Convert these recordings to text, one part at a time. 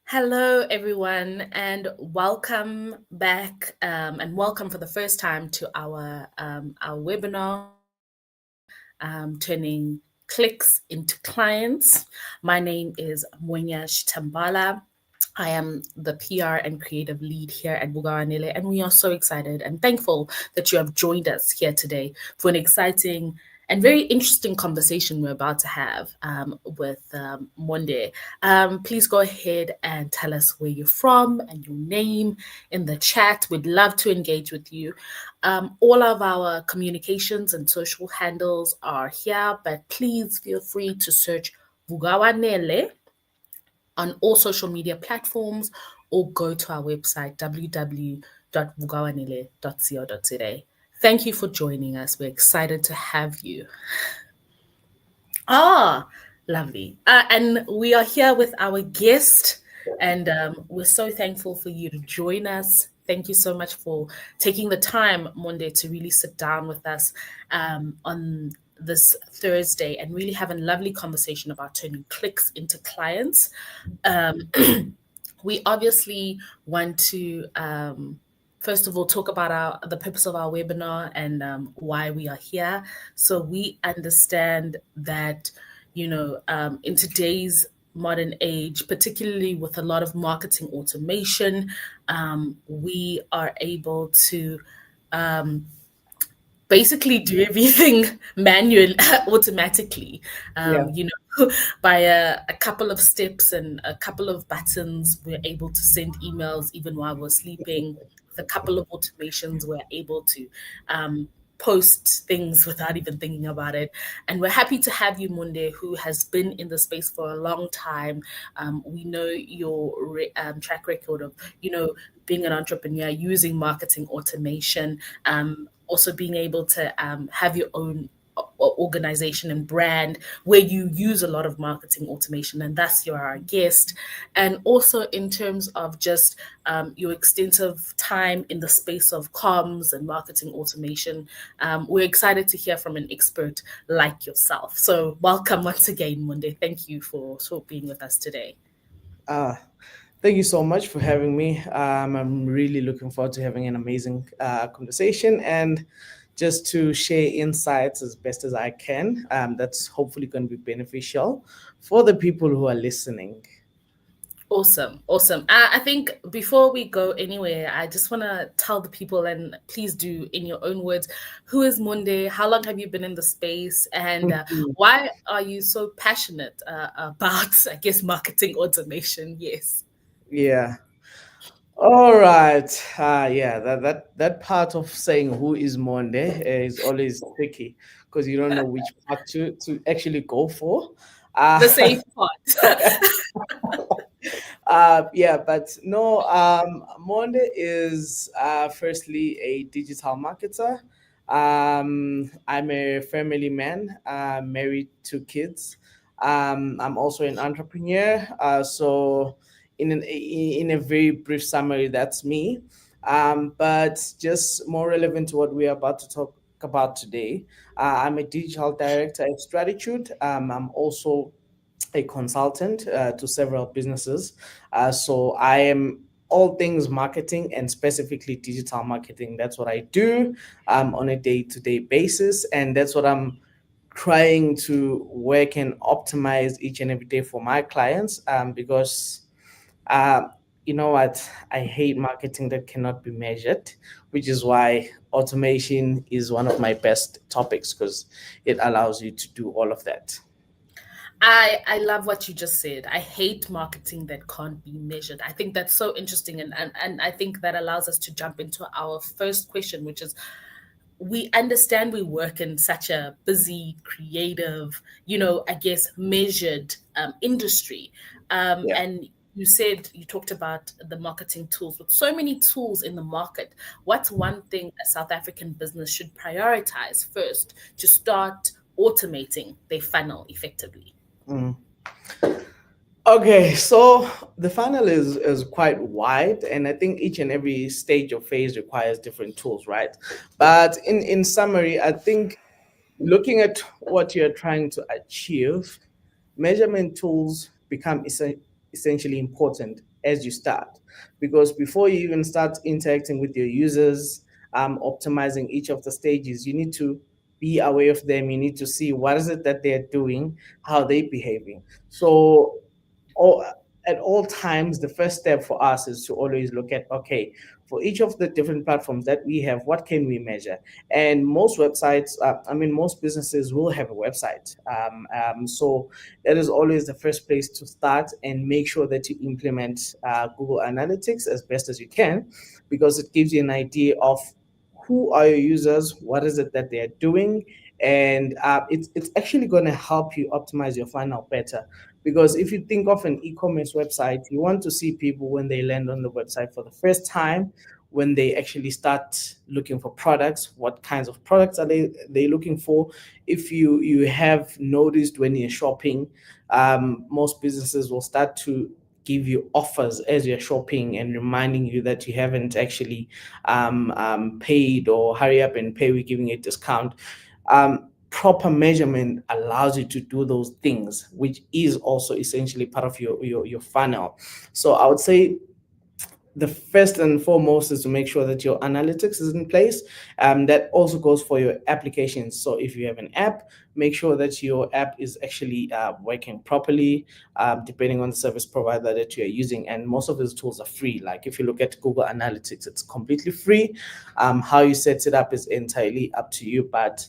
Hello, everyone, and welcome back, and welcome for the first time to our webinar, turning clicks into clients. My name is Mwenya Shitambala. I am the PR and creative lead here at Bugawanele, and we are so excited and thankful that you have joined us here today for an exciting and very interesting conversation we're about to have with Monde. Please go ahead and tell us where you're from and your name in the chat. We'd love to engage with you. All of our communications and social handles are here, but please feel free to search Bugawanele on all social media platforms or go to our website www.bugawanele.co.za. Thank you for joining us. We're excited to have you. Ah, lovely. And we are here with our guest, and we're so thankful for you to join us. Thank you so much for taking the time, Monday, to really sit down with us on this Thursday and really have a lovely conversation about turning clicks into clients. We obviously want to first of all talk about the purpose of our webinar and why we are here. So we understand that in today's modern age, particularly with a lot of marketing automation, we are able to basically do everything manually, automatically, Yeah. by a couple of steps and a couple of buttons. We're able to send emails even while we're sleeping. With a couple of automations, we're able to post things without even thinking about it. And we're happy to have you, Munde, who has been in the space for a long time. We know your track record of, being an entrepreneur, using marketing automation, also being able to have your own organization and brand where you use a lot of marketing automation, and thus you're our guest. And also in terms of just your extensive time in the space of comms and marketing automation, we're excited to hear from an expert like yourself. So welcome once again, Monday. Thank you for being with us today. Uh, Thank you so much for having me. I'm really looking forward to having an amazing conversation and just to share insights as best as I can. That's hopefully going to be beneficial for the people who are listening. Awesome, awesome. I think before we go anywhere, I just want to tell the people, and please do in your own words, who is Monde? How long have you been in the space? And why are you so passionate about, I guess, marketing automation? Yes. Yeah. All right. Yeah, that part of saying who is Monde is always tricky because you don't know which part to actually go for. The Uh, safe part. yeah, but no, Monde is firstly a digital marketer. I'm a family man, married, two kids. I'm also an entrepreneur. So, in a very brief summary, that's me. But just more relevant to what we are about to talk about today, I'm a digital director at Stratitude. I'm also a consultant to several businesses. So I am all things marketing and specifically digital marketing. That's what I do on a day-to-day basis, and that's what I'm trying to work and optimize each and every day for my clients. Because uh, you know what, I hate marketing that cannot be measured, which is why automation is one of my best topics because it allows you to do all of that. I love what you just said. I hate marketing that can't be measured. I think that's so interesting, and I think that allows us to jump into our first question, which is, we understand we work in such a busy, creative, I guess measured industry. Yeah. And you talked about the marketing tools. With so many tools in the market, what's one thing a South African business should prioritize first to start automating their funnel effectively? Mm. Okay, so the funnel is quite wide, and I think each and every stage or phase requires different tools, right? But in summary, I think looking at what you're trying to achieve, measurement tools become essentially important as you start, because before you even start interacting with your users, optimizing each of the stages, you need to be aware of them. You need to see what is it that they're doing, how they're behaving. So all, at all times, the first step for us is to always look at, okay, for each of the different platforms that we have, what can we measure? And most websites, most businesses will have a website. So that is always the first place to start, and make sure that you implement Google Analytics as best as you can, because it gives you an idea of who are your users, what is it that they're doing, and it's actually going to help you optimize your funnel better. Because if you think of an e-commerce website, you want to see people when they land on the website for the first time, when they actually start looking for products, what kinds of products are they looking for. If you have noticed when you're shopping, most businesses will start to give you offers as you're shopping, and reminding you that you haven't actually paid, or hurry up and pay, we're giving a discount. Proper measurement allows you to do those things, which is also essentially part of your funnel. So I would say the first and foremost is to make sure that your analytics is in place. That also goes for your applications. So if you have an app, make sure that your app is actually working properly, depending on the service provider that you're using. And most of these tools are free. Like if you look at Google Analytics, it's completely free. How you set it up is entirely up to you, but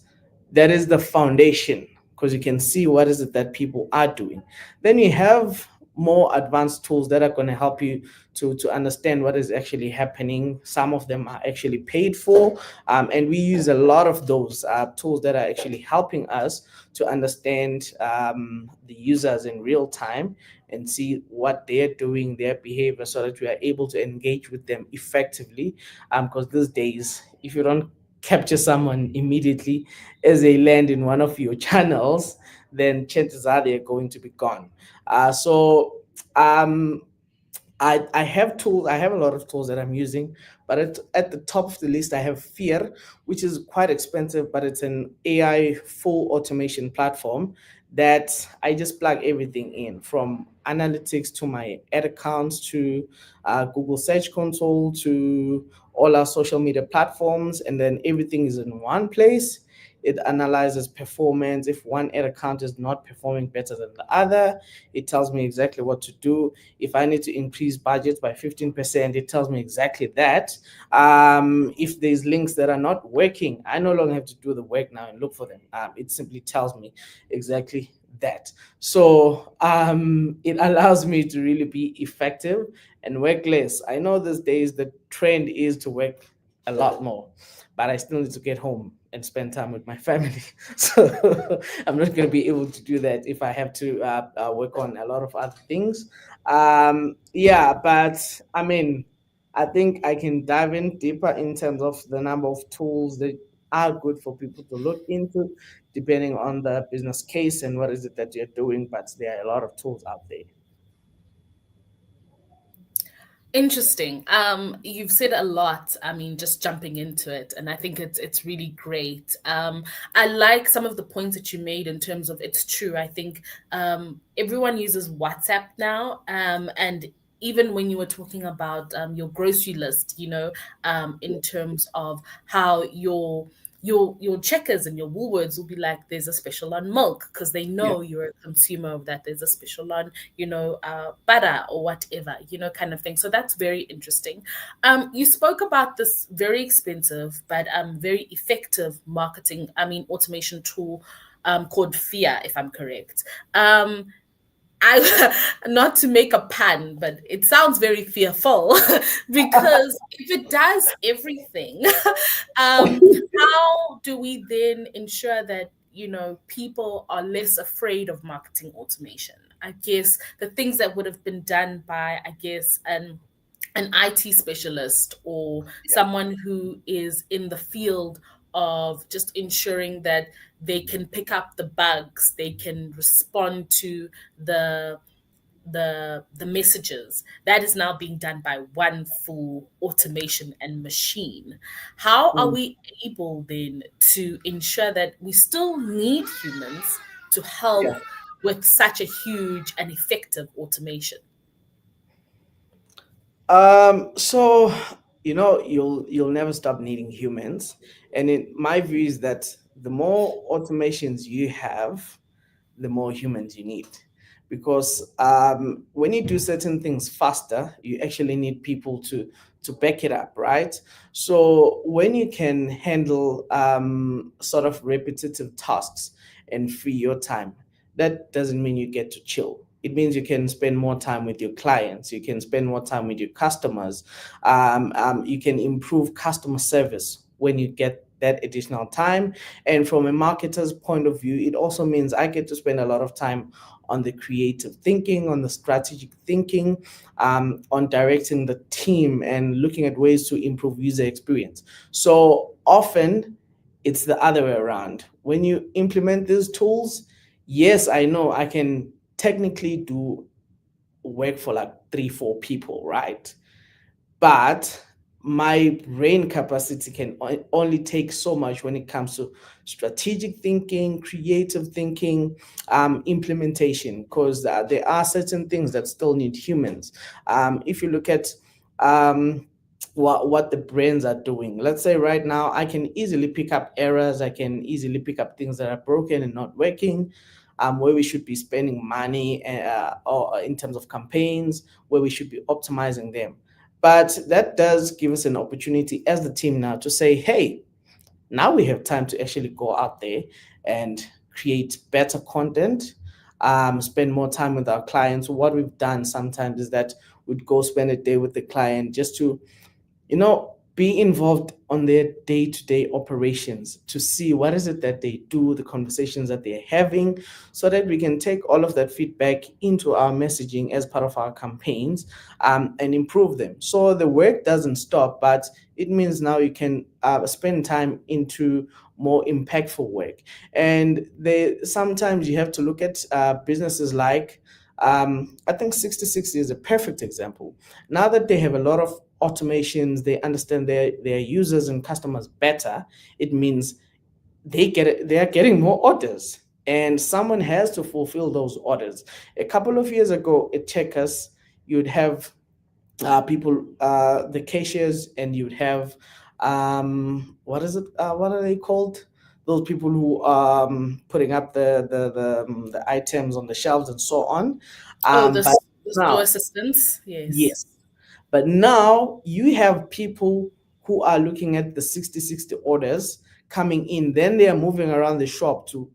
that is the foundation, because you can see what is it that people are doing. Then you have more advanced tools that are going to help you to understand what is actually happening. Some of them are actually paid for, and we use a lot of those tools that are actually helping us to understand the users in real time, and see what they're doing, their behavior, so that we are able to engage with them effectively. Because these days, if you don't capture someone immediately as they land in one of your channels, then chances are they're going to be gone. So um, I have tools. I have a lot of tools that I'm using, but at the top of the list, I have Fear, which is quite expensive, but it's an AI full automation platform that I just plug everything in, from analytics to my ad accounts to Google Search Console to all our social media platforms, and then everything is in one place. It analyzes performance. If one ad account is not performing better than the other, it tells me exactly what to do. If I need to increase budget by 15%, it tells me exactly that. If there's links that are not working, I no longer have to do the work now and look for them. It simply tells me exactly that. So it allows me to really be effective and work less. I know these days the trend is to work a lot more, but I still need to get home and spend time with my family. So I'm not going to be able to do that if I have to work on a lot of other things. Yeah, but I mean, I think I can dive in deeper in terms of the number of tools that are good for people to look into, depending on the business case and what is it that you're doing. But there are a lot of tools out there. Interesting. You've said a lot. I mean, just jumping into it, and I think it's really great. I like some of the points that you made in terms of it's true. I think everyone uses WhatsApp now, and even when you were talking about your grocery list, in terms of how your checkers and your Woolworths will be like, there's a special on milk because they Yeah. know you're a consumer of that. There's a special on, butter or whatever, kind of thing. So that's very interesting. You spoke about this very expensive but very effective automation tool called Fear, if I'm correct. I not to make a pun, but it sounds very fearful because if it does everything, how do we then ensure that people are less afraid of marketing automation? I guess the things that would have been done by, I guess, an IT specialist or someone who is in the field of just ensuring that they can pick up the bugs, they can respond to the messages that is now being done by one full automation and machine. How are Mm. we able then to ensure that we still need humans to help Yeah. with such a huge and effective automation? So you'll never stop needing humans, and in my view is that the more automations you have, the more humans you need. Because when you do certain things faster, you actually need people to back it up, right? So when you can handle sort of repetitive tasks and free your time, that doesn't mean you get to chill. It means you can spend more time with your clients. You can spend more time with your customers. You can improve customer service when you get that additional time. And from a marketer's point of view, it also means I get to spend a lot of time on the creative thinking, on the strategic thinking, on directing the team and looking at ways to improve user experience. So often it's the other way around. When you implement these tools, yes, I know I can technically do work for like 3, 4 people, right? But my brain capacity can only take so much when it comes to strategic thinking, creative thinking, implementation, because there are certain things that still need humans. If you look at what the brains are doing, let's say right now, I can easily pick up errors, I can easily pick up things that are broken and not working. Where we should be spending money or in terms of campaigns, where we should be optimizing them. But that does give us an opportunity as the team now to say, hey, now we have time to actually go out there and create better content, spend more time with our clients. What we've done sometimes is that we'd go spend a day with the client just to be involved on their day-to-day operations to see what is it that they do, the conversations that they're having, so that we can take all of that feedback into our messaging as part of our campaigns, and improve them. So the work doesn't stop, but it means now you can spend time into more impactful work. And they sometimes you have to look at businesses like I think 60/60 is a perfect example. Now that they have a lot of automations, they understand their users and customers better. It means they are getting more orders, and someone has to fulfill those orders. A couple of years ago at Checkers, you'd have people, the cashiers, and you'd have what is it? What are they called? Those people who putting up the items on the shelves and so on. Oh, But the store now, assistants. Yes. yes, but now you have people who are looking at the 60/60 orders coming in. Then they are moving around the shop to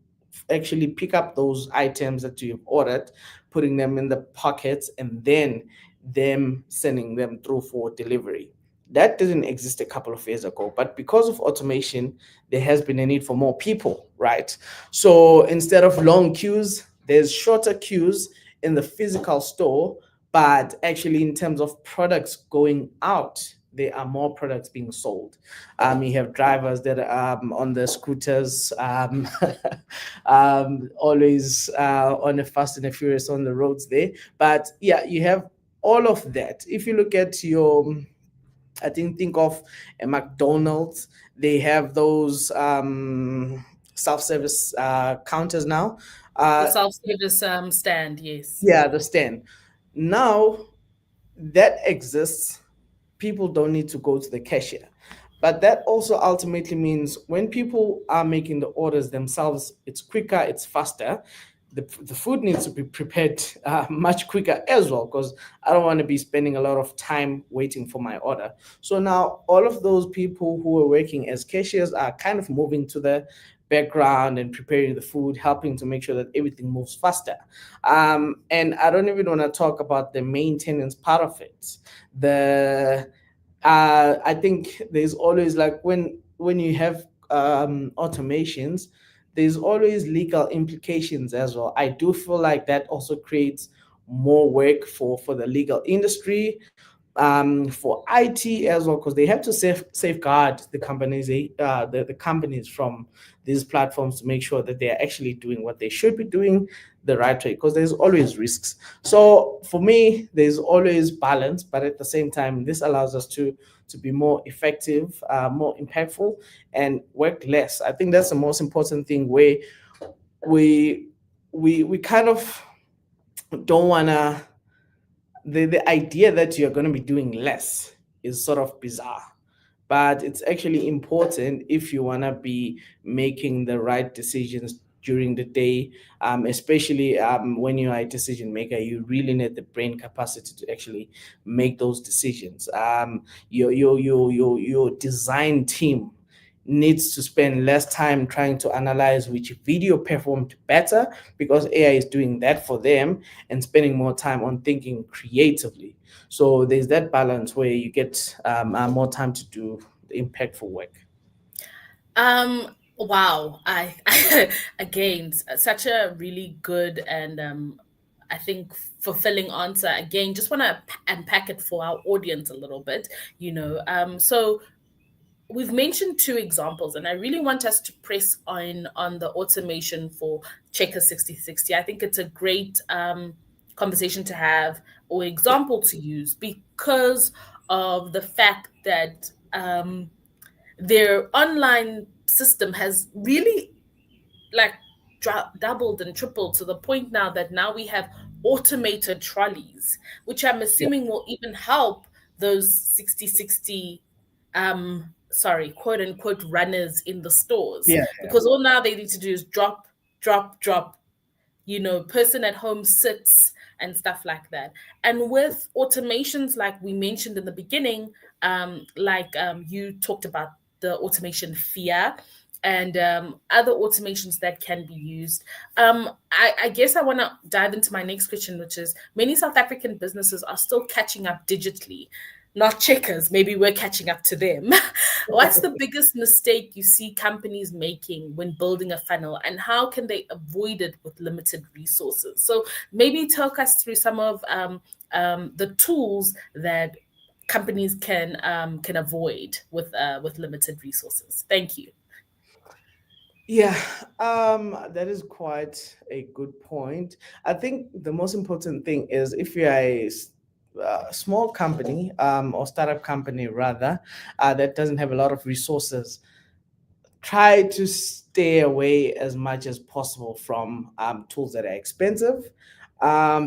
actually pick up those items that you've ordered, putting them in the pockets, and then them sending them through for delivery. That didn't exist a couple of years ago, but because of automation, there has been a need for more people, right? So instead of long queues, there's shorter queues in the physical store, but actually in terms of products going out, there are more products being sold. You have drivers that are on the scooters, always on the fast and the furious on the roads there. But yeah, you have all of that. If you look at your, I think of a McDonald's, they have those self-service counters now. The Uh, self-service stand. Yes. yeah, the stand. Now that exists, people don't need to go to the cashier. But that also ultimately means when people are making the orders themselves, it's quicker, it's faster. The food needs to be prepared much quicker as well, because I don't want to be spending a lot of time waiting for my order. So now all of those people who are working as cashiers are kind of moving to the background and preparing the food, helping to make sure that everything moves faster. And I don't even want to talk about the maintenance part of it. The I think there's always like when you have automations, there's always legal implications as well. I do feel like that also creates more work for the legal industry, for IT as well, because they have to safeguard the companies, the companies from these platforms to make sure that they are actually doing what they should be doing the right way, because there's always risks. So for me, there's always balance, but at the same time, this allows us to be more effective, more impactful, and work less. I think that's the most important thing. Where we kind of don't wanna the idea that you're going to be doing less is sort of bizarre, but it's actually important if you want to be making the right decisions during the day, especially when you are a decision maker. You really need the brain capacity to actually make those decisions. Your design team needs to spend less time trying to analyze which video performed better, because AI is doing that for them, and spending more time on thinking creatively. So there's that balance where you get more time to do impactful work. Wow. Again, such a really good and I think fulfilling answer. Again, just want to unpack it for our audience a little bit, So we've mentioned two examples, and I really want us to press on the automation for Checker 6060. I think it's a great conversation to have, or example to use, because of the fact that their online system has really like doubled and tripled to the point now that now we have automated trolleys, which I'm Yeah, assuming will even help those 6060 sorry, quote unquote runners in the stores, yeah, because all now they need to do is drop, drop, drop, person at home sits and stuff like that. And with automations, like we mentioned in the beginning, you talked about the automation FIA and other automations that can be used. I guess I want to dive into my next question, which is many South African businesses are still catching up digitally, not Checkers. Maybe we're catching up to them. What's the biggest mistake you see companies making when building a funnel, and how can they avoid it with limited resources? So maybe talk us through some of the tools that companies can avoid with limited resources. Thank you. yeah. That is quite a good point. I think the most important thing is, if you're a small company, or startup company rather, that doesn't have a lot of resources, try to stay away as much as possible from tools that are expensive,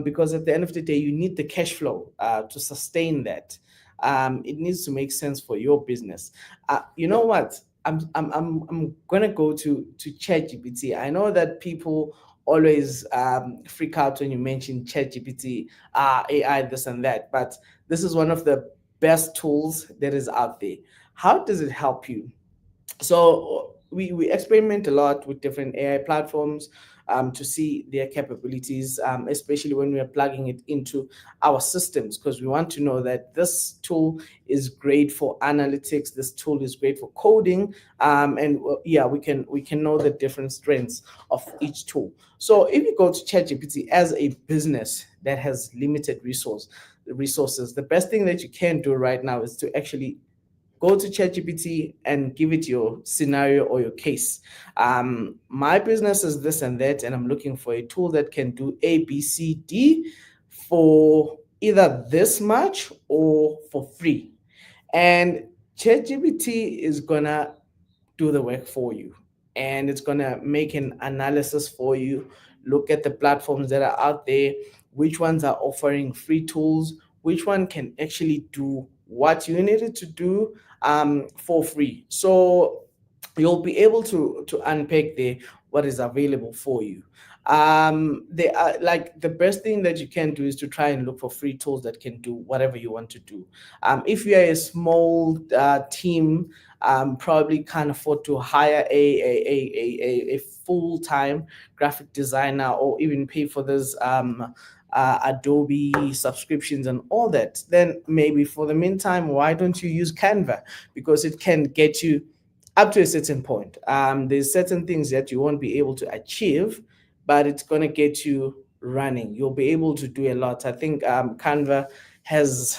because at the end of the day, you need the cash flow to sustain that. It needs to make sense for your business. You know what? I'm gonna go to ChatGPT. I know that people always freak out when you mention ChatGPT, AI, this and that, but this is one of the best tools that is out there. How does it help you? So we experiment a lot with different AI platforms, to see their capabilities, especially when we are plugging it into our systems, because we want to know that this tool is great for analytics, this tool is great for coding, and yeah, we can know the different strengths of each tool. So if you go to ChatGPT as a business that has limited resources, the best thing that you can do right now is to actually go to ChatGPT and give it your scenario or your case. My business is this and that, and I'm looking for a tool that can do A, B, C, D for either this much or for free. And ChatGPT is gonna do the work for you, and it's going to make an analysis for you, look at the platforms that are out there, which ones are offering free tools, which one can actually do what you needed to do for free. So you'll be able to unpack the what is available for you. They are like, the best thing that you can do is to try and look for free tools that can do whatever you want to do. If you are a small team, probably can't afford to hire a full-time graphic designer, or even pay for this Adobe subscriptions and all that, then maybe for the meantime, why don't you use Canva? Because it can get you up to a certain point. There's certain things that you won't be able to achieve, but it's going to get you running. You'll be able to do a lot. I think Canva has,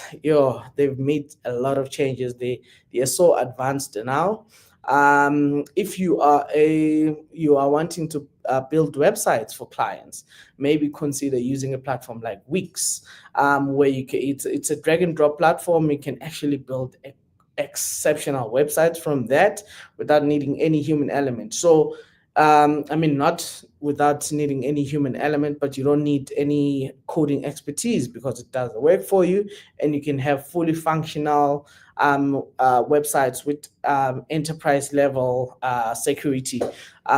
they've made a lot of changes. They are so advanced now. If you are wanting to build websites for clients, maybe consider using a platform like Wix, where it's a drag and drop platform. You can actually build exceptional websites from that without needing any human element. So I mean, not without needing any human element, but you don't need any coding expertise because it does the work for you, and you can have fully functional websites with enterprise level security.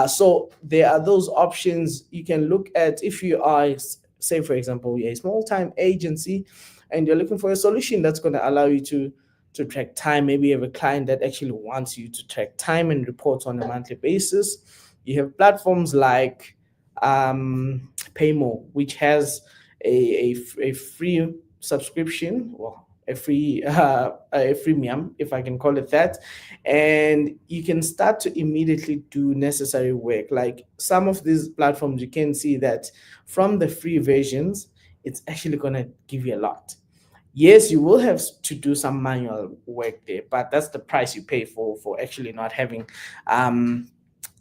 So there are those options you can look at if you are, say, for example, you're a small time agency and you're looking for a solution that's going to allow you to track time. Maybe you have a client that actually wants you to track time and report on a monthly basis. You have platforms like Paymo, which has a free subscription, well, a freemium, if I can call it that, and you can start to immediately do necessary work. Like some of these platforms, you can see that from the free versions, it's actually gonna give you a lot. Yes, you will have to do some manual work there, but that's the price you pay for actually not having um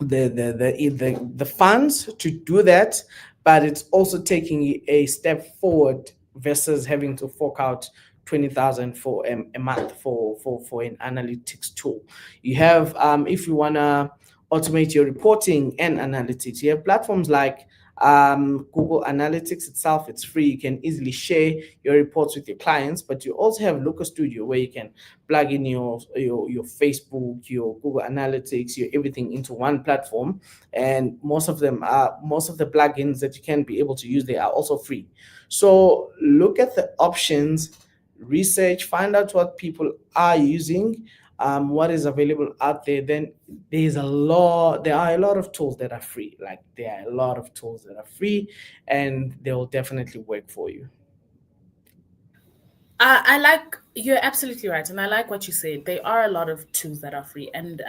the funds to do that. But it's also taking a step forward versus having to fork out 20,000 for a month for an analytics tool. You have if you want to automate your reporting and analytics, you have platforms like Google Analytics itself. It's free. You can easily share your reports with your clients, but you also have Looker Studio where you can plug in your Facebook, your Google Analytics, your everything into one platform. And most of the plugins that you can be able to use, they are also free. So look at the options, research, find out what people are using, what is available out there. Then there are a lot of tools that are free. Like there are a lot of tools that are free, and they will definitely work for you. I like, you're absolutely right, and I like what you said. There are a lot of tools that are free, and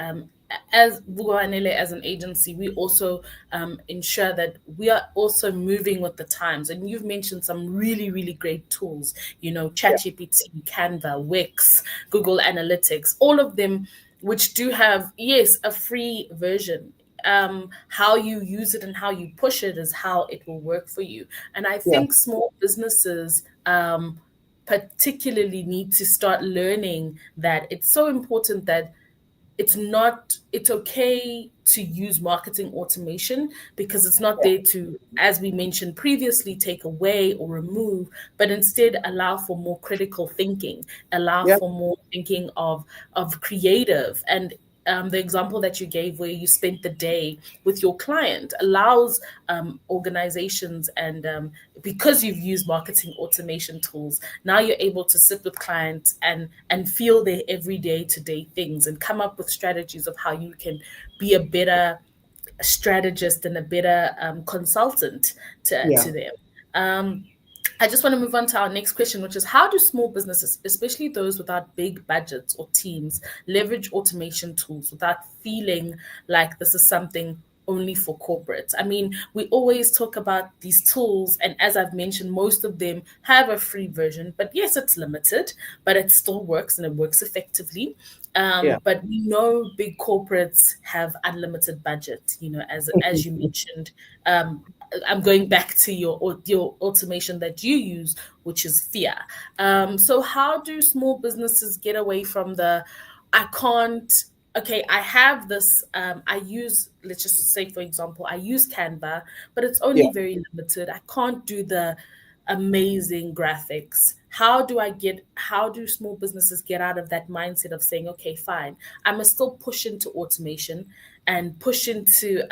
as Bugoanele, as an agency, we also ensure that we are also moving with the times. And you've mentioned some really, really great tools. You know, Yeah, ChatGPT, Canva, Wix, Google Analytics, all of them, which do have, yes, a free version. How you use it and how you push it is how it will work for you. And I yeah, think small businesses particularly need to start learning that it's so important that it's okay to use marketing automation, because it's not yeah, there to, as we mentioned previously, take away or remove, but instead allow for more critical thinking, allow yeah, for more thinking of creative. And the example that you gave where you spent the day with your client allows organizations, and because you've used marketing automation tools, now you're able to sit with clients and feel their everyday to day things and come up with strategies of how you can be a better strategist and a better consultant yeah. to them. um, I just want to move on to our next question, which is how do small businesses, especially those without big budgets or teams, leverage automation tools without feeling like this is something only for corporates? I mean, we always talk about these tools, and as I've mentioned, most of them have a free version, but yes, it's limited, but it still works and it works effectively. Yeah. But we know big corporates have unlimited budget, you know, as you mentioned. I'm going back to your automation that you use, which is Fia. So how do small businesses get away from the I can't, okay, I have this, I use, let's just say, for example, I use Canva, but it's Yeah. only very limited. I can't do the amazing graphics. How do small businesses get out of that mindset of saying, okay, fine, I must still push into automation and push into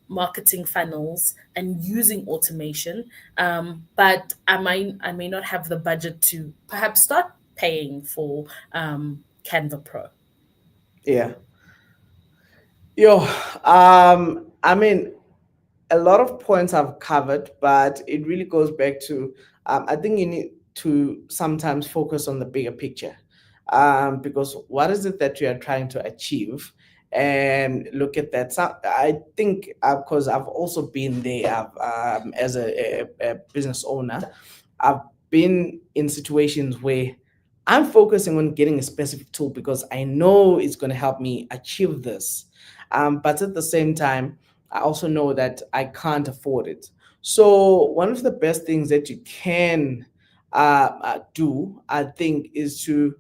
marketing funnels and using automation, but I may not have the budget to perhaps start paying for Canva Pro. Yeah. Yo, I mean, a lot of points I've covered, but it really goes back to I think you need to sometimes focus on the bigger picture, because what is it that you are trying to achieve, and look at that. So I think because I've also been there, as a business owner, I've been in situations where I'm focusing on getting a specific tool because I know it's going to help me achieve this, but at the same time I also know that I can't afford it. So one of the best things that you can do, I think, is to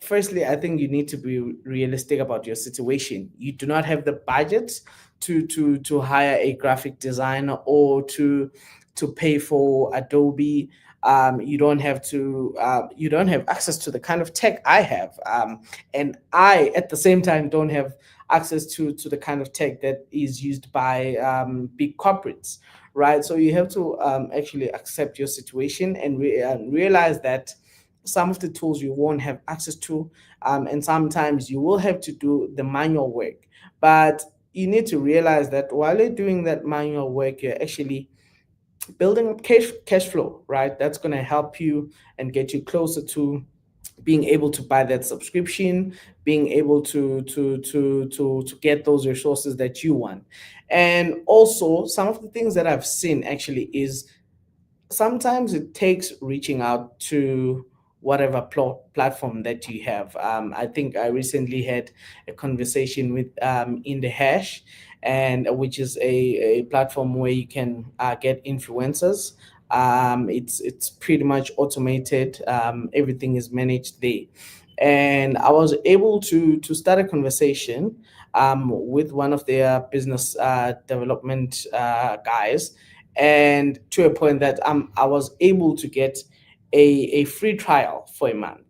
firstly, I think you need to be realistic about your situation. You do not have the budget to hire a graphic designer or to pay for Adobe. You don't have to. You don't have access to the kind of tech I have, and I at the same time don't have access to the kind of tech that is used by big corporates, right? So you have to actually accept your situation and realize that some of the tools you won't have access to, and sometimes you will have to do the manual work. But you need to realize that while you're doing that manual work, you're actually building up cash flow, right? That's going to help you and get you closer to being able to buy that subscription, being able to get those resources that you want. And also, some of the things that I've seen actually is sometimes it takes reaching out to whatever platform that you have. I think I recently had a conversation with In the Hash, and which is a platform where you can get influencers. It's pretty much automated. Everything is managed there, and I was able to start a conversation with one of their business development guys, and to a point that I was able to get a free trial for a month.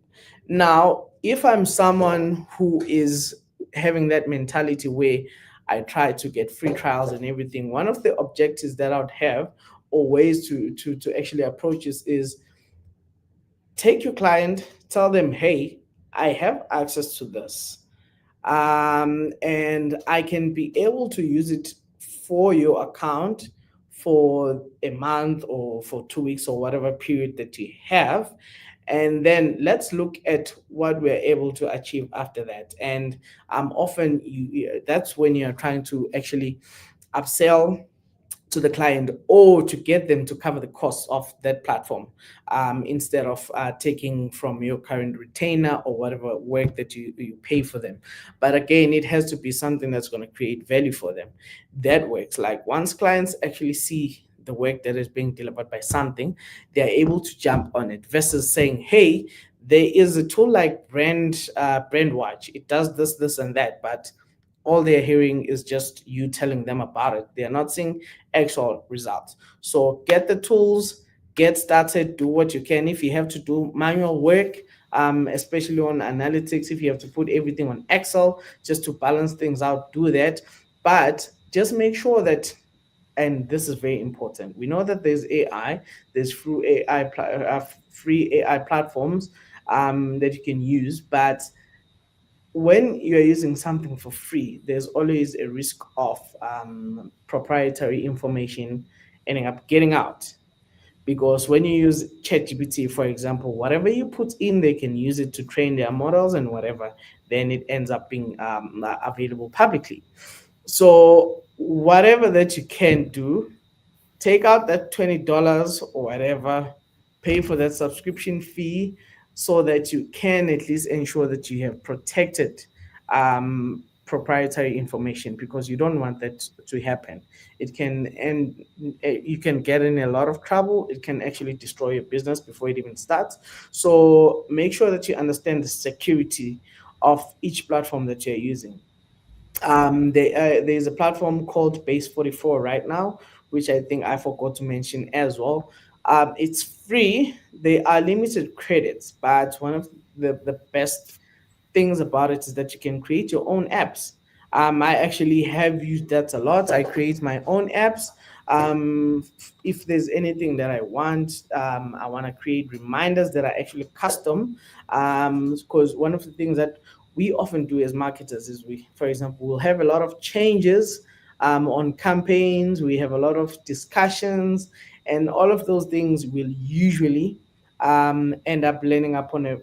Now, if I'm someone who is having that mentality where I try to get free trials and everything, one of the objectives that I would have or ways to actually approach this is take your client, tell them, hey, I have access to this, and I can be able to use it for your account for a month or for 2 weeks or whatever period that you have. And then let's look at what we're able to achieve after that. And often that's when you're trying to actually upsell to the client or to get them to cover the costs of that platform, instead of taking from your current retainer or whatever work that you pay for them. But again, it has to be something that's going to create value for them. That works. Like once clients actually see the work that is being delivered by something, they're able to jump on it versus saying, hey, there is a tool like Brandwatch. It does this and that, but all they're hearing is just you telling them about it. They're not seeing actual results. So get the tools, get started, do what you can. If you have to do manual work, especially on analytics, if you have to put everything on Excel just to balance things out, do that. But just make sure that, and this is very important, we know that there's AI, there's free AI platforms that you can use, but when you're using something for free, there's always a risk of proprietary information ending up getting out. Because when you use ChatGPT, for example, whatever you put in, they can use it to train their models and whatever, then it ends up being available publicly. So, whatever that you can do, take out that $20 or whatever, pay for that subscription fee so that you can at least ensure that you have protected proprietary information, because you don't want that to happen. It can, and you can get in a lot of trouble. It can actually destroy your business before it even starts. So make sure that you understand the security of each platform that you're using. There's a platform called Base 44 right now, which I think I forgot to mention as well. It's free. They are limited credits, but one of the best things about it is that you can create your own apps. I actually have used that a lot. I create my own apps. If there's anything that I want to create reminders that are actually custom. Because one of the things that we often do as marketers is for example, we'll have a lot of changes on campaigns. We have a lot of discussions, and all of those things will usually end up landing up on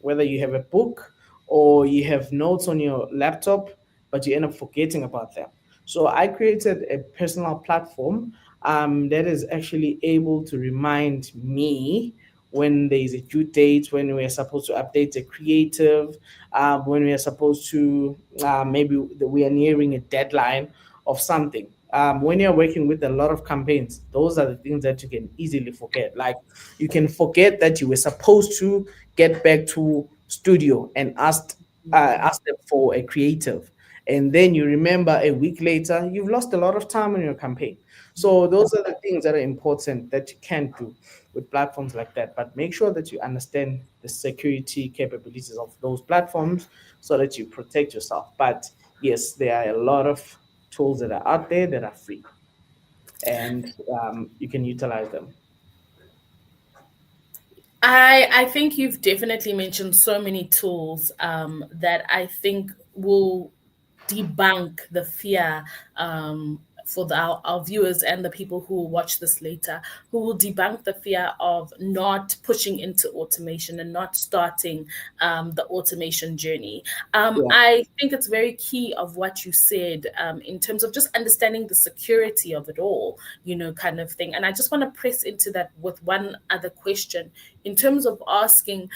whether you have a book or you have notes on your laptop, but you end up forgetting about them. So I created a personal platform that is actually able to remind me when there is a due date, when we are supposed to update a creative, when we are supposed to maybe we are nearing a deadline of something. When you're working with a lot of campaigns, those are the things that you can easily forget. Like you can forget that you were supposed to get back to studio and asked them for a creative, and then you remember a week later, you've lost a lot of time on your campaign. So those are the things that are important that you can do with platforms like that. But make sure that you understand the security capabilities of those platforms so that you protect yourself. But yes, there are a lot of tools that are out there that are free, and you can utilize them. I think you've definitely mentioned so many tools that I think will debunk the fear for our viewers and the people who will watch this later, who will debunk the fear of not pushing into automation and not starting the automation journey. Yeah. I think it's very key of what you said in terms of just understanding the security of it all, kind of thing. And I just want to press into that with one other question in terms of asking.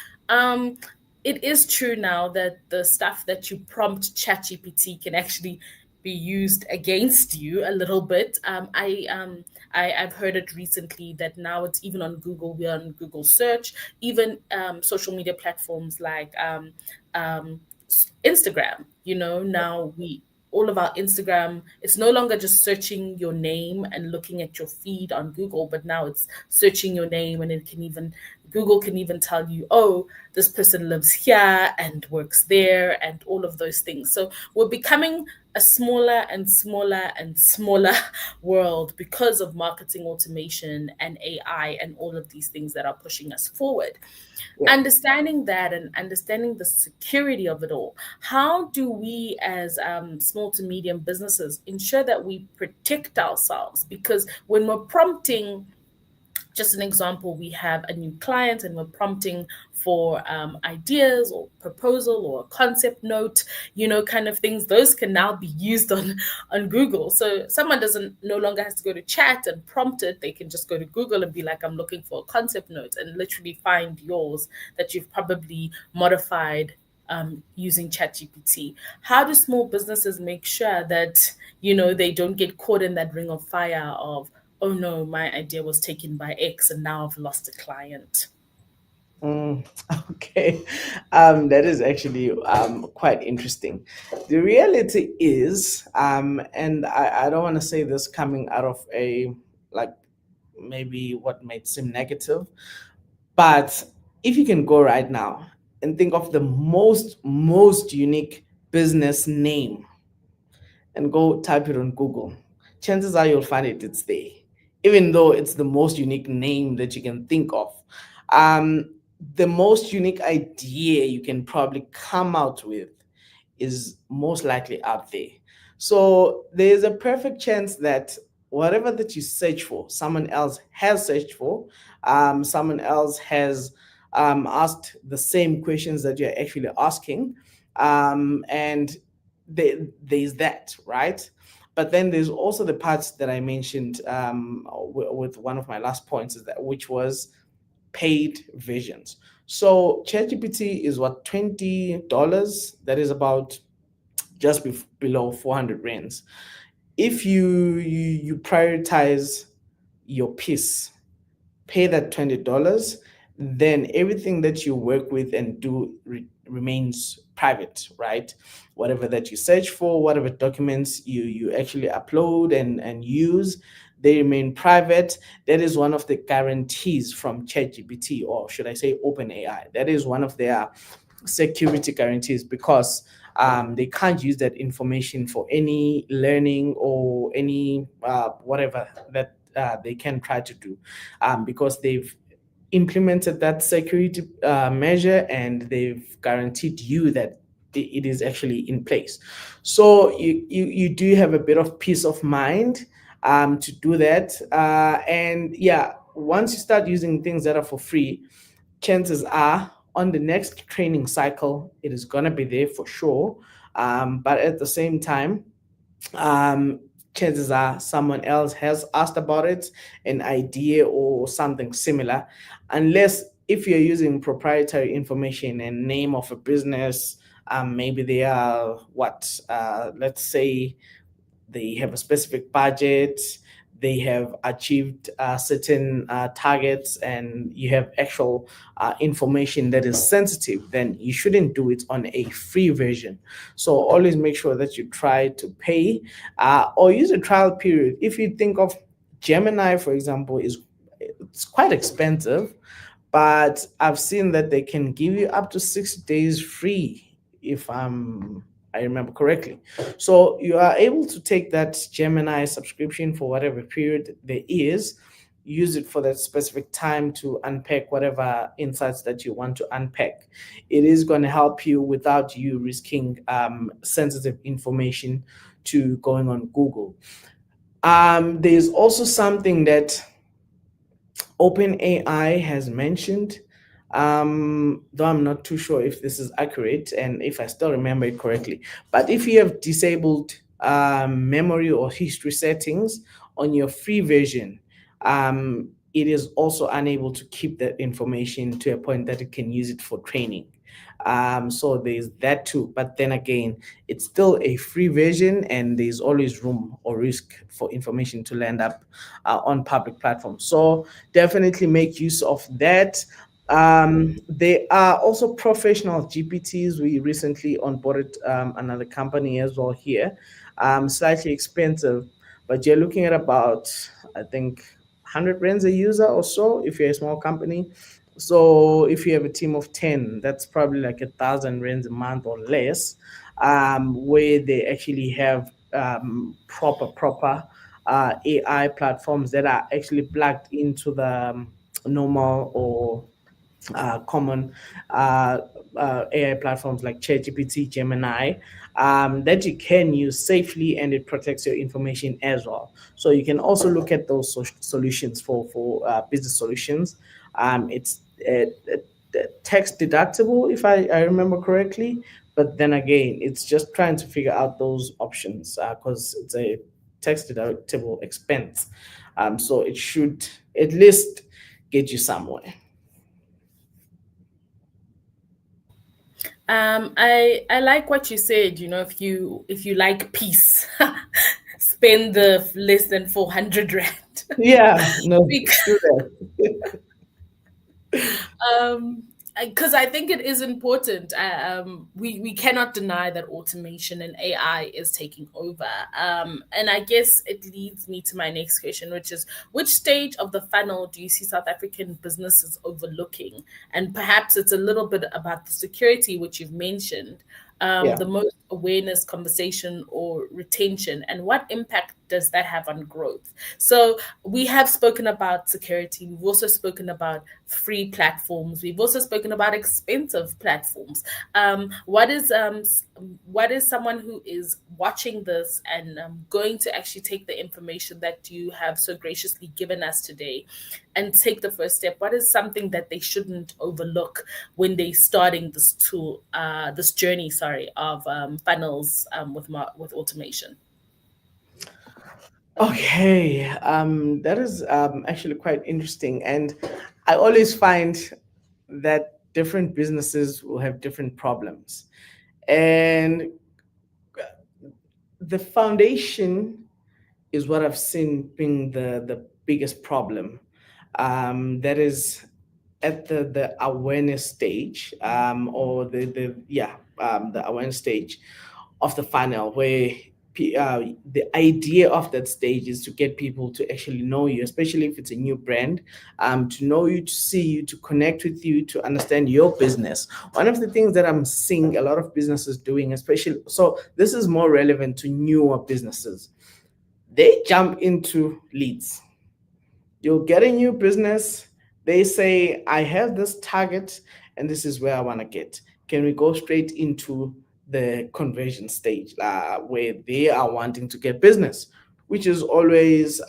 It is true now that the stuff that you prompt ChatGPT can actually be used against you a little bit. I've heard it recently that now it's even on Google. We're on Google search, even social media platforms like um, Instagram. Now we all of our Instagram, it's no longer just searching your name and looking at your feed on Google, but now it's searching your name, and Google can even tell you, oh, this person lives here and works there and all of those things. So we're becoming a smaller and smaller and smaller world because of marketing automation and AI and all of these things that are pushing us forward. Yeah. Understanding that and understanding the security of it all, how do we as small to medium businesses ensure that we protect ourselves? Because when we're prompting, just an example, we have a new client and we're prompting for ideas or proposal or a concept note, kind of things. Those can now be used on Google. So someone doesn't no longer has to go to chat and prompt it. They can just go to Google and be like, I'm looking for a concept note, and literally find yours that you've probably modified using ChatGPT. How do small businesses make sure that they don't get caught in that ring of fire of, oh no, my idea was taken by X and now I've lost a client? Mm, okay. That is actually quite interesting. The reality is, and I don't want to say this coming out of a, like, maybe what might seem negative, but if you can go right now and think of the most unique business name and go type it on Google, chances are you'll find it's there, even though it's the most unique name that you can think of. Um, the most unique idea you can probably come out with is most likely out there. So there's a perfect chance that whatever that you search for, someone else has searched for, someone else has asked the same questions that you're actually asking, and there's that, right? But then there's also the parts that I mentioned with one of my last points, is that which was paid visions. So ChatGPT is what, $20? That is about just below 400 rands. If you prioritize your piece, pay that $20, then everything that you work with and do remains private, right? Whatever that you search for, whatever documents you actually upload and use, they remain private. That is one of the guarantees from ChatGPT, or should I say OpenAI. That is one of their security guarantees, because they can't use that information for any learning or any whatever that they can try to do, because they've implemented that security measure, and they've guaranteed you that it is actually in place. So you do have a bit of peace of mind to do that. And yeah, once you start using things that are for free, chances are on the next training cycle, it is going to be there for sure. But at the same time, um, chances are someone else has asked about it, an idea or something similar, unless if you're using proprietary information and name of a business, maybe they are let's say they have a specific budget, they have achieved certain targets, and you have actual information that is sensitive, then you shouldn't do it on a free version. So always make sure that you try to pay or use a trial period. If you think of Gemini, for example, it's quite expensive, but I've seen that they can give you up to 6 days free, if I remember correctly. So you are able to take that Gemini subscription for whatever period there is, use it for that specific time to unpack whatever insights that you want to unpack. It is going to help you without you risking sensitive information to going on Google. There's also something that OpenAI has mentioned, though I'm not too sure if this is accurate and if I still remember it correctly. But if you have disabled memory or history settings on your free version, it is also unable to keep that information to a point that it can use it for training. So there's that too. But then again, it's still a free version, and there's always room or risk for information to land up on public platforms. So definitely make use of that. There are also professional GPTs. We recently onboarded another company as well here, slightly expensive, but you're looking at about, I think, 100 rands a user or so if you're a small company. So if you have a team of 10, that's probably like 1,000 rands a month or less, where they actually have proper AI platforms that are actually plugged into the normal or common uh, AI platforms like ChatGPT, Gemini, that you can use safely, and it protects your information as well. So you can also look at those solutions for business solutions. It's tax deductible, if I remember correctly. But then again, it's just trying to figure out those options because it's a tax deductible expense. So it should at least get you somewhere. I like what you said. You know, if you like peace, spend the less than 400 rand. Yeah, no, Because do that. um because I think it is important. We cannot deny that automation and AI is taking over. And I guess it leads me to my next question, which is, which stage of the funnel do you see South African businesses overlooking? And perhaps it's a little bit about the security, which you've mentioned, Yeah. the most awareness, conversation, or retention, and what impact does that have on growth? So we have spoken about security. We've also spoken about free platforms. We've also spoken about expensive platforms. What is someone who is watching this and going to actually take the information that you have so graciously given us today and take the first step? What is something that they shouldn't overlook when they're starting this tool, this journey, sorry, of funnels with automation? Okay, that is actually quite interesting, and I always find that different businesses will have different problems, and the foundation is what I've seen being the biggest problem. That is at the awareness stage, or the awareness stage of the funnel, where the idea of that stage is to get people to actually know you, especially if it's a new brand, to know you, to see you, to connect with you, to understand your business. One of the things that I'm seeing a lot of businesses doing, especially, so this is more relevant to newer businesses, they jump into leads. You'll get a new business. They say, I have this target and this is where I want to get. Can we go straight into the conversion stage, where they are wanting to get business, which is always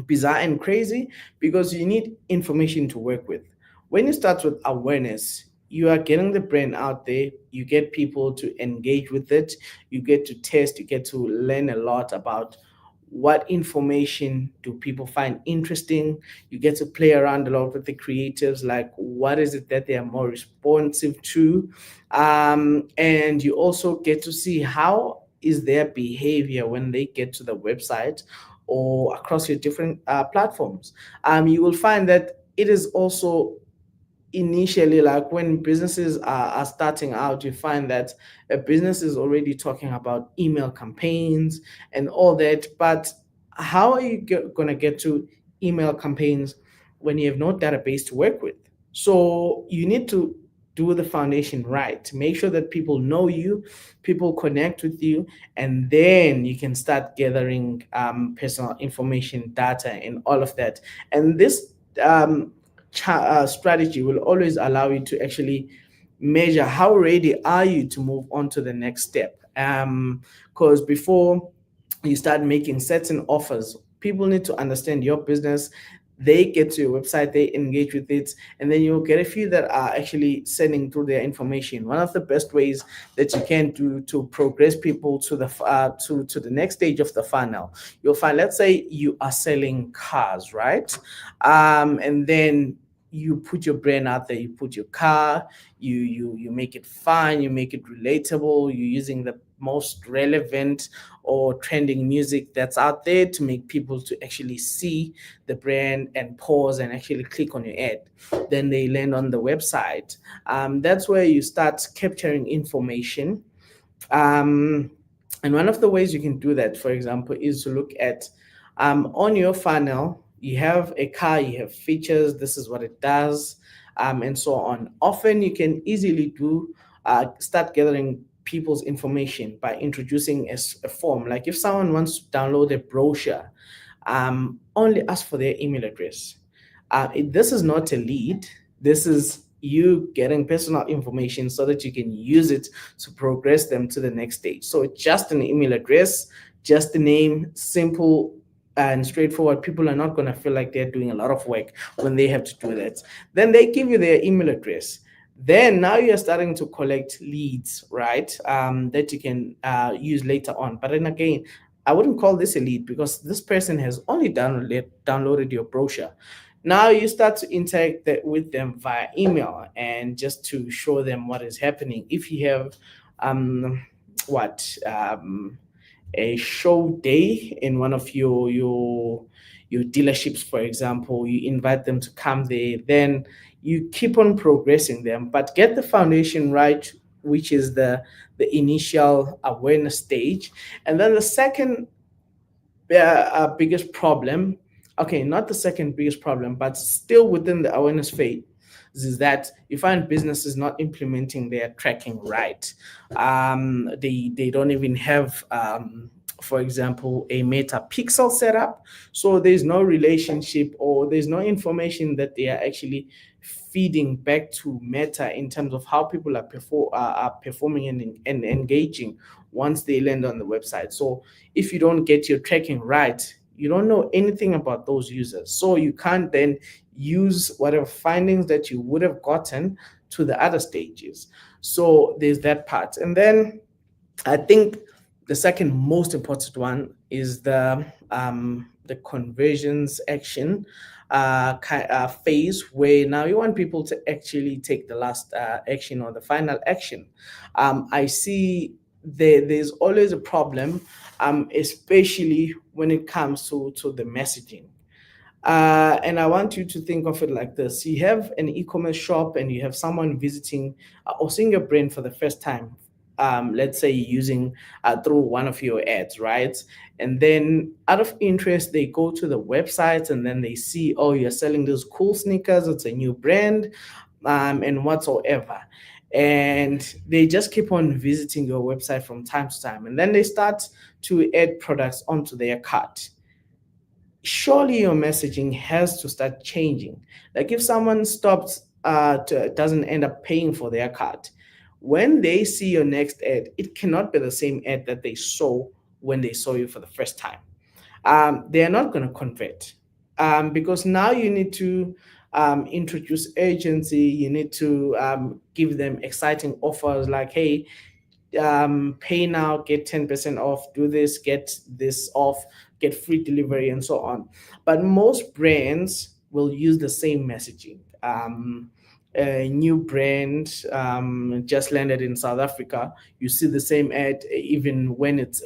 bizarre and crazy because you need information to work with. When you start with awareness, you are getting the brand out there, you get people to engage with it, you get to test, you get to learn a lot about what information do people find interesting. You get to play around a lot with the creatives, like what is it that they are more responsive to. And you also get to see how is their behavior when they get to the website, or across your different platforms. You will find that it is also initially, like when businesses are starting out, you find that a business is already talking about email campaigns and all that. But how are you going to get to email campaigns when you have no database to work with? So you need to do the foundation right, make sure that people know you, people connect with you, and then you can start gathering personal information, data, and all of that. And this strategy will always allow you to actually measure how ready are you to move on to the next step. Because before you start making certain offers, people need to understand your business. They get to your website, they engage with it, and then you'll get a few that are actually sending through their information. One of the best ways that you can do to progress people to the next stage of the funnel, you'll find, let's say you are selling cars, right? And then you put your brand out there, you put your car, you make it fun, you make it relatable, you're using the most relevant or trending music that's out there to make people to actually see the brand and pause and actually click on your ad. Then they land on the website. That's where you start capturing information. um, and one of the ways you can do that, for example, is to look at on your funnel, you have a car, you have features, this is what it does, and so on. Often you can easily start gathering people's information by introducing a form. Like if someone wants to download a brochure, only ask for their email address. This is not a lead. This is you getting personal information so that you can use it to progress them to the next stage. So just an email address, just the name, simple and straightforward. People are not going to feel like they're doing a lot of work when they have to do that. Then they give you their email address. Then now you're starting to collect leads, right? That you can use later on. But then again, I wouldn't call this a lead because this person has only downloaded your brochure. Now you start to interact with them via email and just to show them what is happening. If you have what a show day in one of your dealerships, for example, you invite them to come there, then you keep on progressing them, but get the foundation right, which is the initial awareness stage. And then the second biggest problem, okay, not the second biggest problem, but still within the awareness phase, is that you find businesses not implementing their tracking right. They don't even have, for example, a Meta Pixel setup, so there's no relationship or there's no information that they are actually feeding back to Meta in terms of how people are performing and engaging once they land on the website. So if you don't get your tracking right, you don't know anything about those users. So you can't then use whatever findings that you would have gotten to the other stages. So there's that part. And then I think the second most important one is the conversions action phase, where now you want people to actually take the last action or the final action. I see there's always a problem, especially when it comes to the messaging. And I want you to think of it like this. You have an e-commerce shop and you have someone visiting or seeing your brand for the first time. Let's say using through one of your ads, right? And then out of interest, they go to the website and then they see, oh, you're selling those cool sneakers. It's a new brand, and whatsoever. And they just keep on visiting your website from time to time. And then they start to add products onto their cart. Surely your messaging has to start changing. Like if someone stops, doesn't end up paying for their card, when they see your next ad, it cannot be the same ad that they saw when they saw you for the first time. They are not going to convert, because now you need to introduce urgency. You need to give them exciting offers like, hey, pay now, get 10% off, do this, get this off, get free delivery, and so on. But most brands will use the same messaging. A new brand just landed in South Africa, you see the same ad even when it's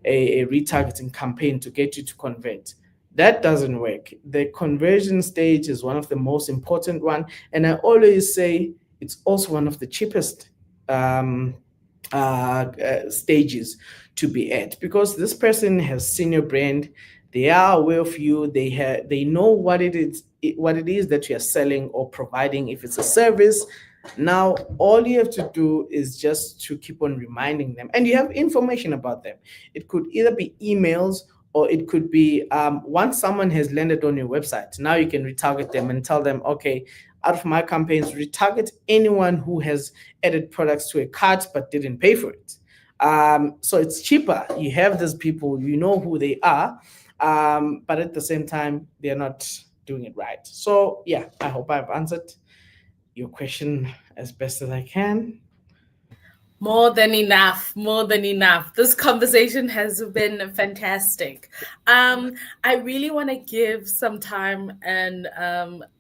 a retargeting campaign to get you to convert. That doesn't work. The conversion stage is one of the most important one, and I always say it's also one of the cheapest stages to be at, because this person has seen your brand, they are aware of you, they know what it is that you are selling or providing. If it's a service, now all you have to do is just to keep on reminding them, and you have information about them. It could either be emails, or it could be once someone has landed on your website, now you can retarget them and tell them, okay, out of my campaigns, retarget anyone who has added products to a cart but didn't pay for it. So it's cheaper. You have these people, you know who they are, but at the same time, they're not doing it right. So yeah, I hope I've answered your question as best as I can. More than enough, more than enough. This conversation has been fantastic. I really want to give some time, and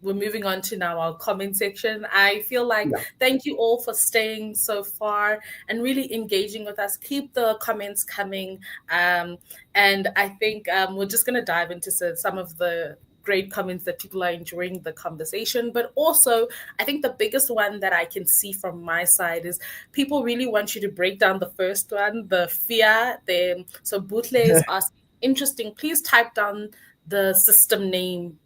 we're moving on to now our comment section. I feel like Yeah. thank you all for staying so far and really engaging with us. Keep the comments coming. And I think we're just going to dive into some of the great comments that people are enjoying the conversation. But also, I think the biggest one that I can see from my side is people really want you to break down the first one, the fear. So Butle is asking, interesting, please type down the system name.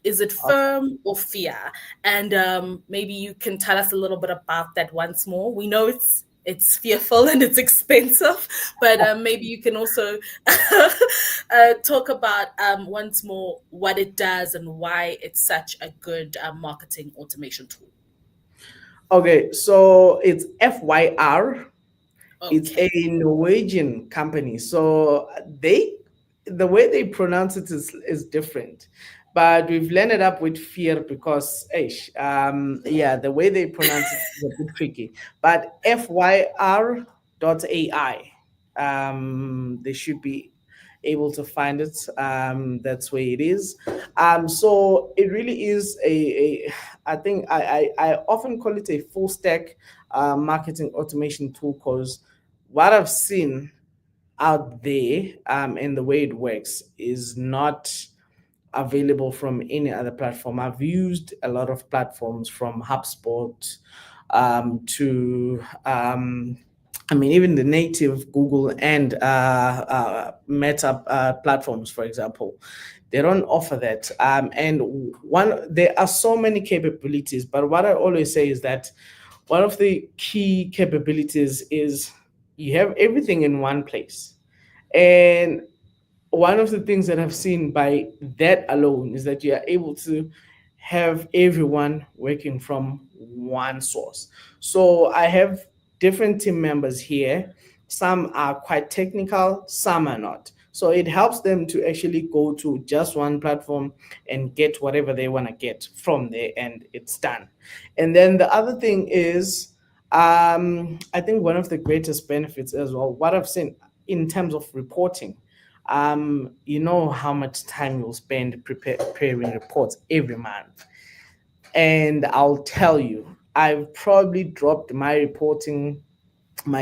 Is it firm or fear? And maybe you can tell us a little bit about that once more. We know it's fearful and it's expensive, but maybe you can also talk about once more what it does and why it's such a good marketing automation tool. Okay, so it's FYR. It's Okay. a Norwegian company. So the way they pronounce it is different. But we've landed up with fear because, yeah, the way they pronounce it is a bit tricky. But FYR.ai, they should be able to find it. That's where it is. So it really is I think I often call it a full stack marketing automation tool, because what I've seen out there and the way it works is not available from any other platform. I've used a lot of platforms from HubSpot to I mean, even the native Google and Meta platforms, for example, they don't offer that. And there are so many capabilities, but what I always say is that one of the key capabilities is you have everything in one place. And one of the things that I've seen by that alone is that you are able to have everyone working from one source. So I have different team members here. Some are quite technical, some are not. So it helps them to actually go to just one platform and get whatever they want to get from there, and it's done. And then the other thing is, I think one of the greatest benefits as well, what I've seen in terms of reporting, you know how much time you'll spend preparing reports every month. And I'll tell you, I've probably dropped my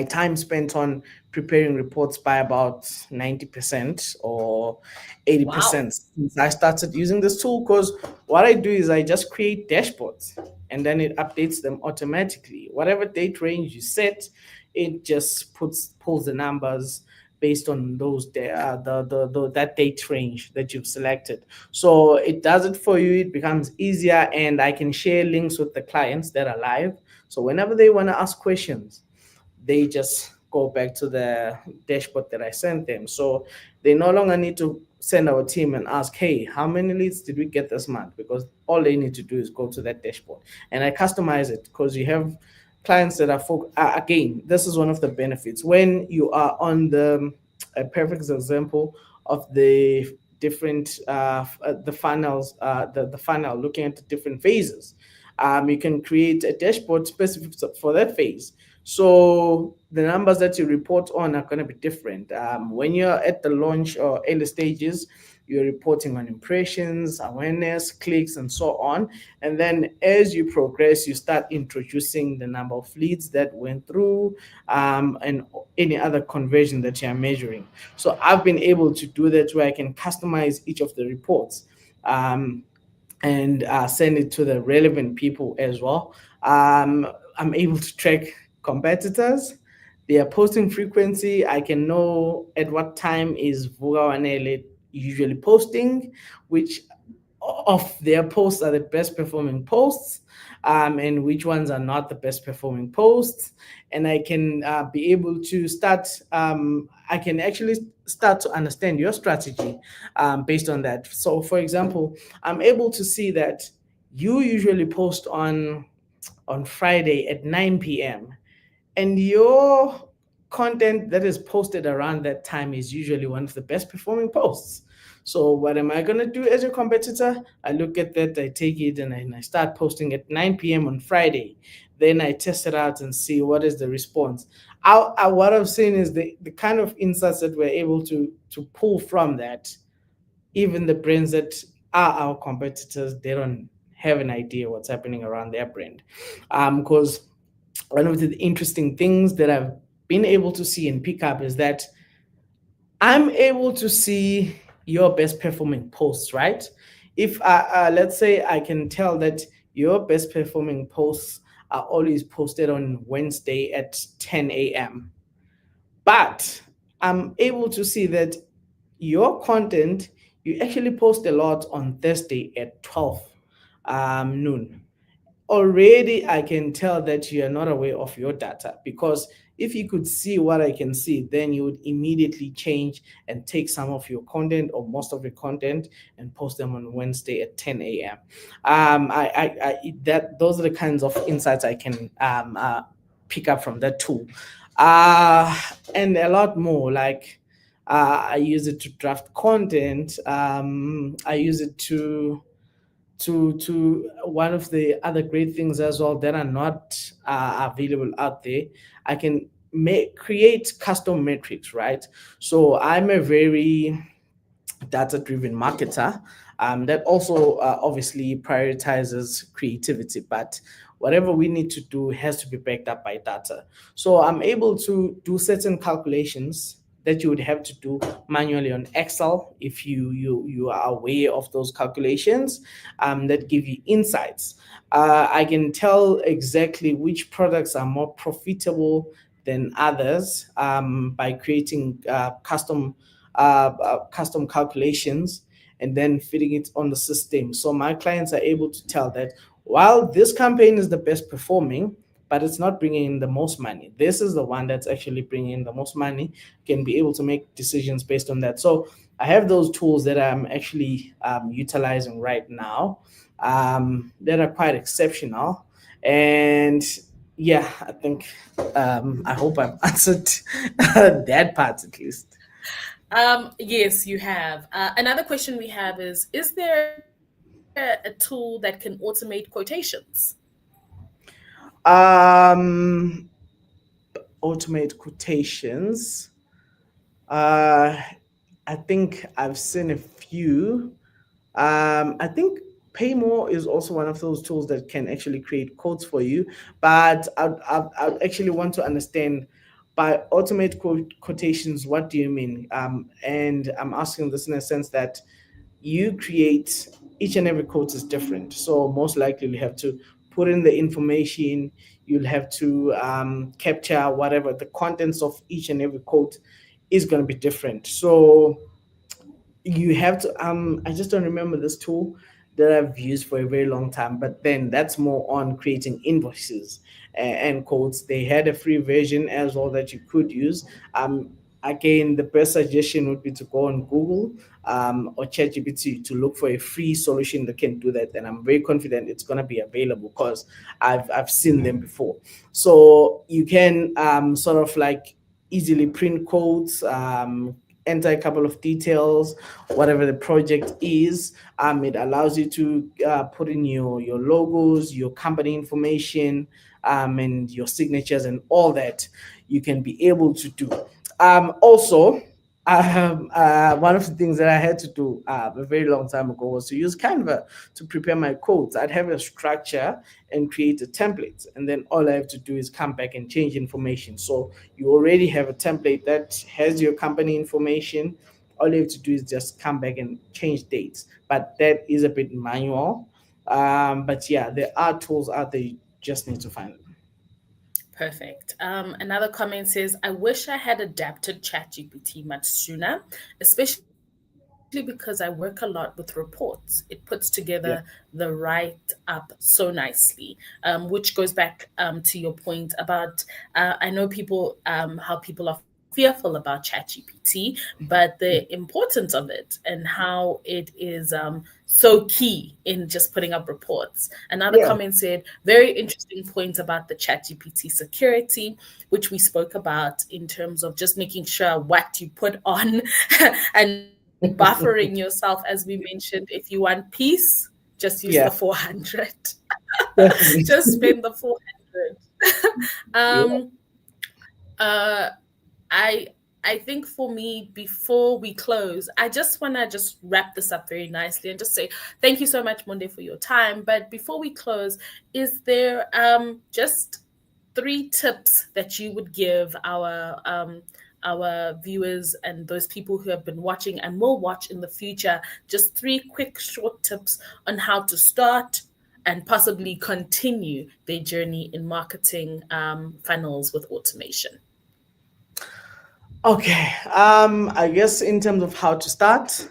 time spent on preparing reports by about 90% or Wow. 80% since I started using this tool. Because what I do is I just create dashboards and then it updates them automatically. Whatever date range you set, it just pulls the numbers based on that date range that you've selected. So it does it for you. It becomes easier, and I can share links with the clients that are live. So whenever they want to ask questions, they just go back to the dashboard that I sent them. So they no longer need to send our team and ask, hey, how many leads did we get this month? Because all they need to do is go to that dashboard. And I customize it because you have clients that are, again, this is one of the benefits. When you are on a perfect example of the different, the funnels, the funnel, looking at the different phases, you can create a dashboard specific for that phase. So the numbers that you report on are going to be different. When you're at the launch or early stages, you're reporting on impressions, awareness, clicks, and so on. And then as you progress, you start introducing the number of leads that went through, and any other conversion that you're measuring. So I've been able to do that where I can customize each of the reports. And send it to the relevant people as well. I'm able to track competitors, their posting frequency. I can know at what time is Vuga Wanele usually posting, which of their posts are the best performing posts, and which ones are not the best performing posts. And I can be able to start, I can actually start to understand your strategy based on that. So, for example, I'm able to see that you usually post on Friday at 9 p.m. and your content that is posted around that time is usually one of the best performing posts. So what am I going to do as a competitor? I look at that, I take it, and I start posting at 9 p.m. on Friday. Then I test it out and see what is the response. What I've seen is the kind of insights that we're able to pull from that. Even the brands that are our competitors, they don't have an idea what's happening around their brand. Because one of the interesting things that I've been able to see and pick up is that I'm able to see your best performing posts, right? If let's say I can tell that your best performing posts are always posted on Wednesday at 10 a.m. But I'm able to see that your content, you actually post a lot on Thursday at 12 noon. Already I can tell that you are not aware of your data, because if you could see what I can see, then you would immediately change and take some of your content or most of your content and post them on Wednesday at 10 a.m. That those are the kinds of insights I can pick up from that tool, and a lot more. Like I use it to draft content. I use it to one of the other great things as well that are not available out there. I can create custom metrics, right? So I'm a very data driven marketer, that also obviously prioritizes creativity, but whatever we need to do has to be backed up by data. So I'm able to do certain calculations that you would have to do manually on Excel if you are aware of those calculations, that give you insights. I can tell exactly which products are more profitable than others, by creating custom calculations and then feeding it on the system. So my clients are able to tell that while this campaign is the best performing, but it's not bringing in the most money, this is the one that's actually bringing in the most money, can be able to make decisions based on that. So I have those tools that I'm actually utilizing right now, that are quite exceptional. And yeah, I think I hope I've answered that part at least. Yes, you have. Another question we have is there a tool that can automate quotations? Um, Automate quotations. Uh, I think I've seen a few. I think Paymore is also one of those tools that can actually create quotes for you. But I'd actually want to understand, by automate quotations, what do you mean? And I'm asking this in a sense that you create, each and every quote is different. So most likely you have to put in the information, you'll have to capture whatever the contents of each and every quote is going to be different. So you have to I just don't remember this tool that I've used for a very long time, but then that's more on creating invoices and quotes. They had a free version as well that you could use. Again, the best suggestion would be to go on Google, or ChatGPT, to look for a free solution that can do that, and I'm very confident it's going to be available because I've seen them before. So you can sort of like easily print quotes, enter a couple of details, whatever the project is. It allows you to put in your logos, your company information, and your signatures and all that, you can be able to do. Also, one of the things that I had to do a very long time ago was to use Canva to prepare my codes. I'd have a structure and create a template, and then all I have to do is come back and change information. So you already have a template that has your company information. All you have to do is just come back and change dates, but that is a bit manual. But yeah, there are tools out there. You just need to find them. Perfect. Another comment says, I wish I had adapted ChatGPT much sooner, especially because I work a lot with reports. It puts together Yeah. the write up so nicely, which goes back to your point about I know people how people are fearful about ChatGPT, but the importance of it and how it is so key in just putting up reports. Another Yeah. comment said, very interesting point about the ChatGPT security, which we spoke about in terms of just making sure what you put on and buffering yourself, as we mentioned. If you want peace, just use the Yeah. 400. Definitely. Just spend the 400. Yeah. um, uh, I I think for me, before we close, I just want to just wrap this up very nicely and just say thank you so much, Monday, for your time. But before we close, is there just three tips that you would give our viewers and those people who have been watching and will watch in the future? Just three quick, short tips on how to start and possibly continue their journey in marketing funnels with automation. Okay. I guess in terms of how to start,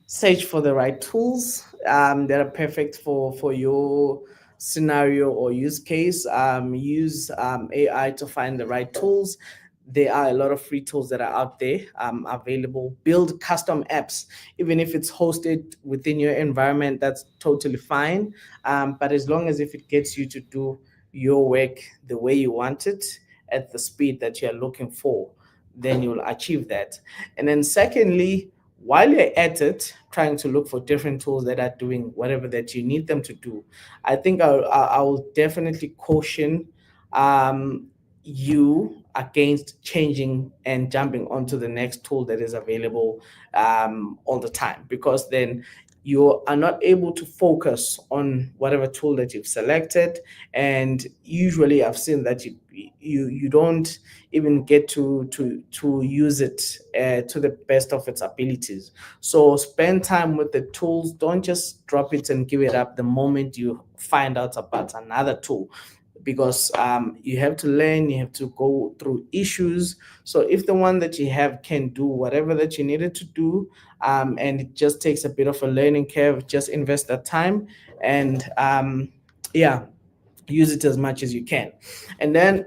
search for the right tools that are perfect for your scenario or use case. Use AI to find the right tools. There are a lot of free tools that are out there available. Build custom apps, even if it's hosted within your environment, that's totally fine. But as long as if it gets you to do your work the way you want it at the speed that you're looking for, then you'll achieve that. And then secondly, while you're at it, trying to look for different tools that are doing whatever that you need them to do, I think I will definitely caution um, you against changing and jumping onto the next tool that is available all the time, because then you are not able to focus on whatever tool that you've selected. And usually I've seen that you don't even get to use it to the best of its abilities. So spend time with the tools. Don't just drop it and give it up the moment you find out about another tool, because you have to learn, you have to go through issues. So if the one that you have can do whatever that you needed to do, and it just takes a bit of a learning curve, just invest that time and yeah, use it as much as you can. And then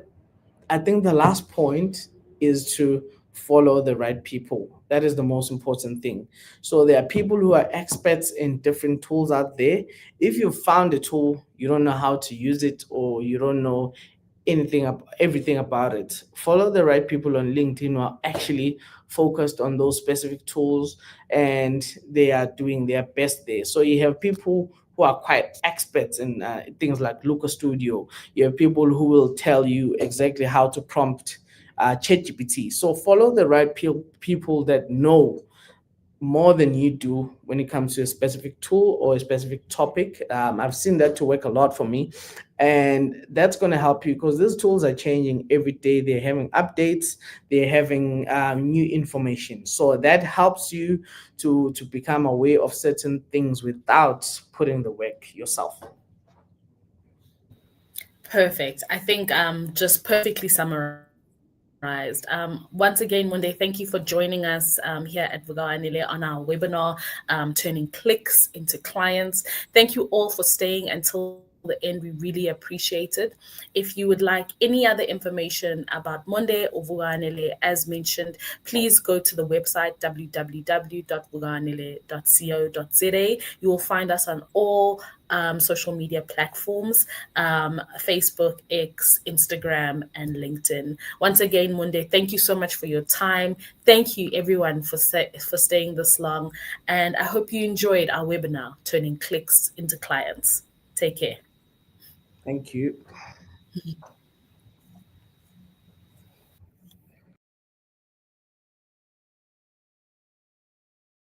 I think the last point is to follow the right people. That is the most important thing. So there are people who are experts in different tools out there. If you found a tool, you don't know how to use it, or you don't know everything about it, follow the right people on LinkedIn who are actually focused on those specific tools, and they are doing their best there. So you have people who are quite experts in things like Luca Studio. You have people who will tell you exactly how to prompt ChatGPT. So follow the right people that know more than you do when it comes to a specific tool or a specific topic. I've seen that to work a lot for me. And that's going to help you because these tools are changing every day. They're having updates, they're having new information. So that helps you to become aware of certain things without putting the work yourself. Perfect. I think just perfectly summarized. Once again, Monday, thank you for joining us here at Vuga Anile on our webinar, Turning Clicks into Clients. Thank you all for staying until the end. We really appreciate it. If you would like any other information about Monday or Vuga Anile, as mentioned, please go to the website www.vugaanile.co.za. You will find us on all social media platforms, Facebook, X, Instagram, and LinkedIn. Once again, Monday, thank you so much for your time. Thank you, everyone, for staying this long. And I hope you enjoyed our webinar, Turning Clicks into Clients. Take care. Thank you.